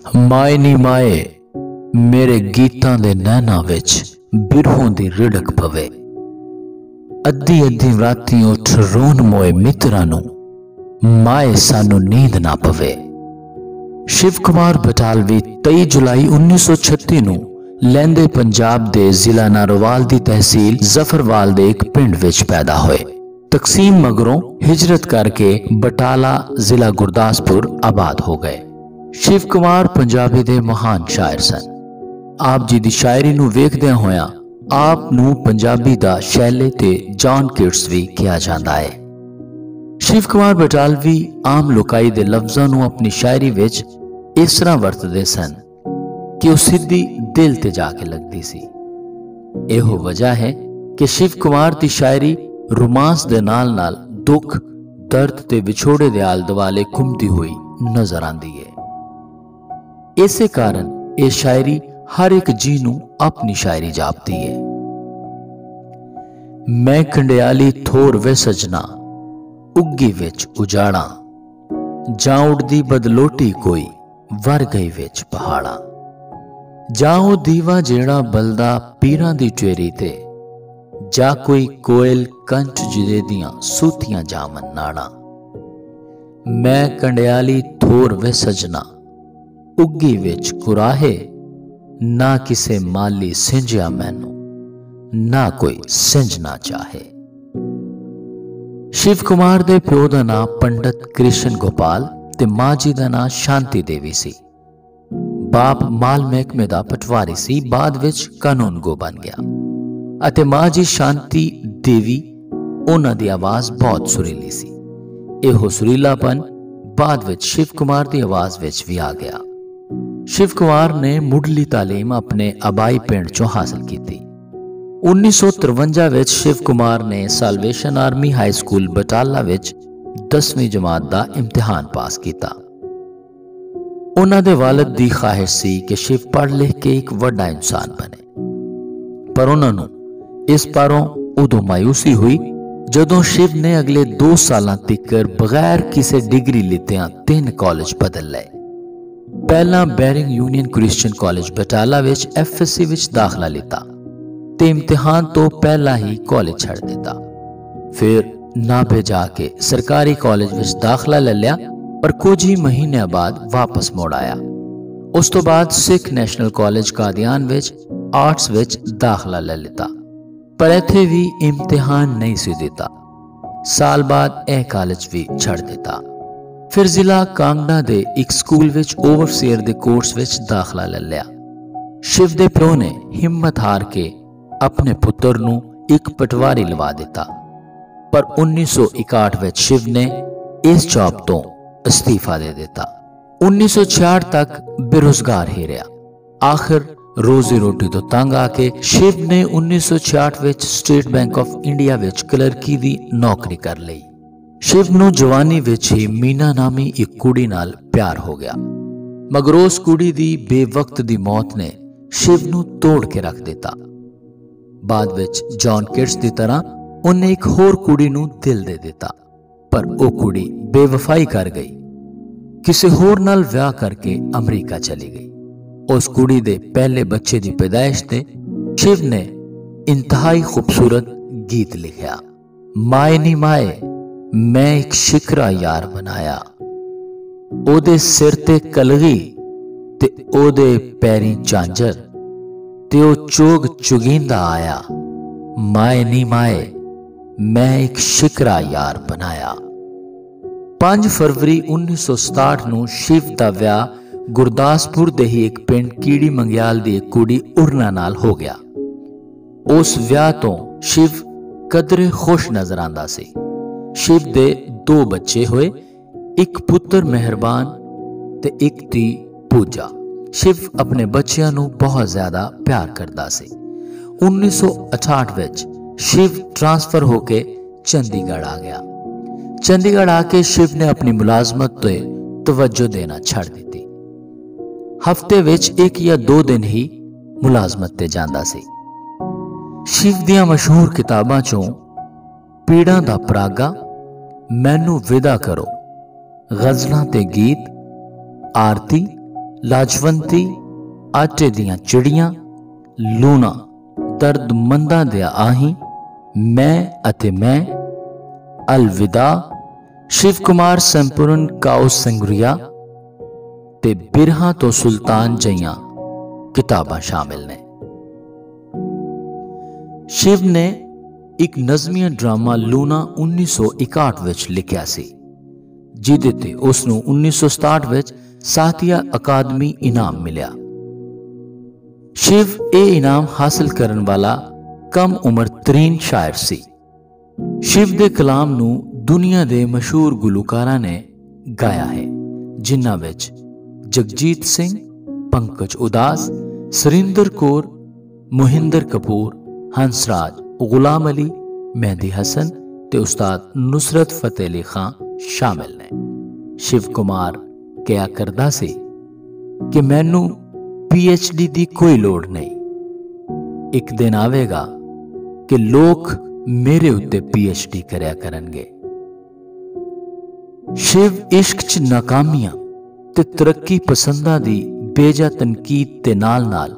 माए नी माए मेरे गीतां दे नैना विच बिरहों दी रिड़क पवे। अद्धी अद्धी रातीं उठ रोन मोए मित्रां नूं, माए सानू नींद ना पवे। शिव कुमार बटालवी 23 जुलाई 1936 नूं लैंदे पंजाब दे जिला नारोवाल दी तहसील जफरवाल दे एक पिंड विच पैदा होए। तकसीम मगरों हिजरत करके बटाला जिला गुरदासपुर आबाद हो गए। शिव कुमार पंजाबी दे महान शायर सन। आप जी दी शायरी नूं वेखदियां होया आप नूं पंजाबी दा शैले ते जॉन किट्स भी कहा जाता है। शिव कुमार बटालवी आम लोकाई दे लफ्ज़ां नूं अपनी शायरी विच इस तरह वरतदे सन कि वह सीधी दिल ते जाके लगती सी। एहो वजह है कि शिव कुमार दी शायरी रोमांस दे नाल नाल दुख दर्द ते विछोड़े दे आल दुआले घुमती हुई नजर आती है। इसे कारण यह शायरी हर एक जी नूं अपनी शायरी जापती है। मैं कंडियाली थोर वे सजना उग्गी विच उजाड़ा, जा उड़दी बदलोटी कोई वर गई विच पहाड़ा। जाओ दीवा जेड़ा बलदा पीरां दी ट्वेरी ते, जा कोई कोयल कंठ जिदे दियां सूतियां जामन नाड़ा। मैं कंडियाली थोर वे सजना उग्गी विच कुराहे, ना किसे माली सिंजया मैनू ना कोई सिंजना चाहे। शिव कुमार दे प्यो दा नां पंडित कृष्ण गोपाल ते मां जी दा नां शांति देवी सी। बाप माल महकमे दा पटवारी सी, बाद विच कानून गो बन गया अते मां जी शांति देवी उन्हां दी आवाज बहुत सुरीली सी। एहो सुरीलापन बाद विच शिव कुमार दी आवाज विच भी आ गया। शिव कुमार ने मुढ़ली तालीम अपने आबाई पिंड चों हासिल की। 1953 विच शिव कुमार ने Salvation Army High School Batala विच 10वीं जमात दा इम्तिहान पास किया। उन्हां दे वालिद दी ख्वाहिश सी कि शिव पढ़ लिख के एक वड्डा इंसान बने, पर उन्हां नूं इस पारों उदों मायूसी हुई जदों शिव ने अगले 2 सालां तिकर बगैर किसी डिग्री लितियां 3 कॉलेज बदल लए। पहला Baring Union Christian College Batala विच FSC विच दाखला लिता ते इम्तिहान तो पहला ही कॉलेज छड़ दिता। फिर नाभे जाके सरकारी कॉलेज विच दाखला ले लिया, पर कुछ ही महीने बाद वापस मुड़ आया। उस तो बाद सिख नेशनल कॉलेज कादियान विच आर्ट्स विच दाखला ले लिता, पर इत्थे भी इम्तिहान नहीं सी दिता। साल बाद यह कॉलेज भी छड़ दिता। फिर जिला कांगड़ा दे एक school which overseer they course which दाखला ले लिया। शिव दे प्यो ने हिम्मत हार के अपने पुत्र नूं एक पटवारी लवा दिता, पर 1961 विच शिव ने इस जॉब तो इस्तीफा दे दिता। 1966 तक बेरोजगार ही रहा। आखिर रोजी रोटी तो तंग आके शिव ने 1966 विच स्टेट बैंक ऑफ इंडिया विच क्लर्की दी नौकरी कर लई। शिव नूं जवानी विच ही मीना नामी एक कुड़ी नाल प्यार हो गया, मगर उस कुड़ी दी बेवक्त दी मौत ने शिव नूं तोड़ के रख दिता। बाद विच जॉन किट्स दी तरह उन्हें एक होर कुड़ी नूं दिल दे दिता, पर वो कुड़ी बेवफाई कर गई, किसी होर नाल विआह करके अमरीका चली गई। उस कुड़ी दे पहले बच्चे दी पैदाइश ते शिव ने इंतहाई खूबसूरत गीत लिखा। माए नी माए मैं एक शिकरा यार बनाया, ओदे सिर ते कलगी ते ओदे पैरीं झांझर ते ओ चोग चुगींदा आया। माए नी माए मैं एक शिकरा यार बनाया। 5 फरवरी 1967 नूं शिव दा विआह गुरदासपुर दे ही एक पिंड कीड़ी मंग्याल दी एक कुड़ी उरना नाल हो गया। उस विआह तो शिव कदरे खुश नजर आंदा सी। शिव दे 2 बच्चे होए, एक पुत्र मेहरबान ते एक धी पूजा। शिव अपने बच्चियां नूं बहुत ज्यादा प्यार करता सी। 1968 विच शिव ट्रांसफर होके चंडीगढ़ आ गया। चंडीगढ़ आके शिव ने अपनी मुलाजमत ते तवज्जो देना छड़ दी। हफ्ते विच 1 या 2 दिन ही मुलाजमत ते जांदा सी। शिव दियां मशहूर किताबां चों पीड़ा दा परागा, मैनू विदा करो, गजलां ते गीत, आरती, लाजवंती आटे दियां चिड़ियां, लूना दर्दमंदां दिया आही, मैं अते मैं, अलविदा, शिव कुमार संपूर्ण काओ संगरिया ते बिरहा तो सुल्तान जइयां किताबां शामिल ने। शिव ने एक नज़मिया ड्रामा लूना 1961 विच लिखिया सी, जिहदे ते उसनूं 1967 विच साहित्य अकादमी इनाम मिलिया। शिव ये इनाम हासिल करने वाला कम उम्र तरीन शायर सी। शिव दे कलाम नूं दुनिया दे मशहूर गुलकारां ने गाया है, जिन्हां विच जगजीत सिंह, पंकज उदास, सुरिंदर कौर, मोहिंदर कपूर, हंसराज, गुलाम अली, मेहदी हसन ते उस्ताद नुसरत फतेह अली खां शामिल ने। शिव कुमार कहा करदा सी कि मैनू PhD दी कोई लोड़ नहीं, एक दिन आवेगा कि लोग मेरे उत्ते PhD करया करनगे। शिव इश्क च नाकामियां ते तरक्की पसंदा दी बेजा तनकीद ते नाल नाल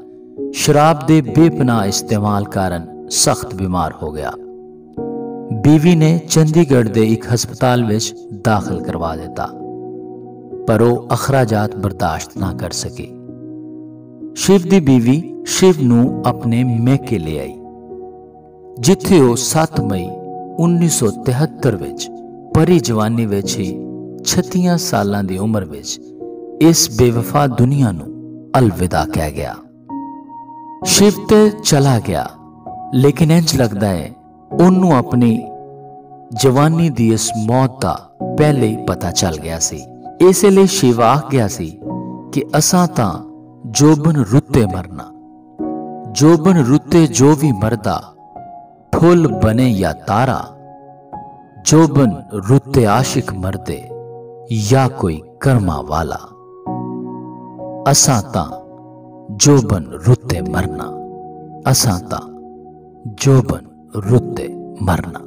शराब दे बेपनाह इस्तेमाल कारण सख्त बीमार हो गया। बीवी ने चंडीगढ़ दे एक हस्पताल विच दाखिल करवा दिता, पर वह अखराजात बर्दाश्त ना कर सकी। शिव दी बीवी शिव नूं अपने मैके ले आई, जिथे वह 7 मई 1973 विच परी जवानी विच ही 36 सालां दी उम्र विच इस बेवफा दुनिया नूं अलविदा कह गया। शिव ते चला गया, लेकिन इंज लगदा है उन्होंने अपनी जवानी दी इस मौत का पहले ही पता चल गया सी। इसलिए शिव आख गया सी कि असां तां जोबन रुत्ते मरना, जोबन रुत्ते जो भी मरदा, फुल बने या तारा, जोबन रुत्ते आशिक मरदे या कोई कर्मा वाला, असां तां जोबन रुत्ते मरना, असां तां जोबन रुत्ते मरना।